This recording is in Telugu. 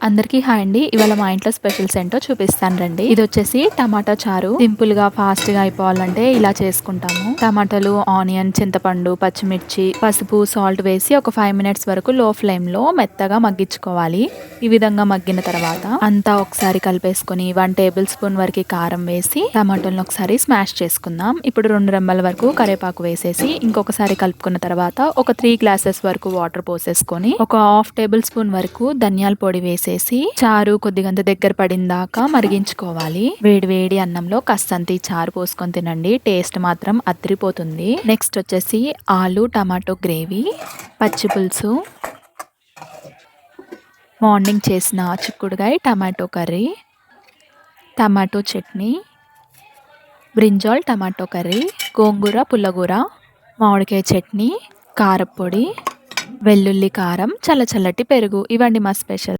అందరికీ హాయ్ అండి. ఇవాళ మా ఇంట్లో స్పెషల్స్ ఏంటో చూపిస్తాను రండి. ఇది వచ్చేసి టమాటా చారు. సింపుల్ గా ఫాస్ట్ గా అయిపోవాలంటే ఇలా చేసుకుంటాము. టమాటాలు, ఆనియన్, చింతపండు, పచ్చిమిర్చి, పసుపు, సాల్ట్ వేసి ఒక 5 మినిట్స్ వరకు లో ఫ్లేమ్ లో మెత్తగా మగ్గించుకోవాలి. ఈ విధంగా మగ్గిన తర్వాత అంతా ఒకసారి కలిపేసుకొని 1 టేబుల్ స్పూన్ వరకు కారం వేసి టమాటాలను ఒకసారి స్మాష్ చేసుకుందాం. ఇప్పుడు 2 రెమ్మల వరకు కరివేపాకు వేసేసి ఇంకొకసారి కలుపుకున్న తర్వాత ఒక 3 గ్లాసెస్ వరకు వాటర్ పోసేసుకొని ఒక హాఫ్ టేబుల్ స్పూన్ వరకు ధనియాల పొడి వేసేసి చారు కొద్దిగంత దగ్గర పడిందాకా మరిగించుకోవాలి. వేడి వేడి అన్నంలో కాస్తంత ఈ చారు పోసుకొని తినండి. టేస్ట్ మాత్రం అదిరిపోతుంది. నెక్స్ట్ వచ్చేసి ఆలు టమాటో గ్రేవీ, పచ్చి పులుసు, మార్నింగ్ చేసిన చిక్కుడుగాయ tomato curry, tomato chutney, brinjal tomato curry, గోంగూర పుల్లగూర, మామిడికాయ చట్నీ, కారపొడి, వెల్లుల్లి కారం, చల్లటి పెరుగు. ఇవండి మా స్పెషల్.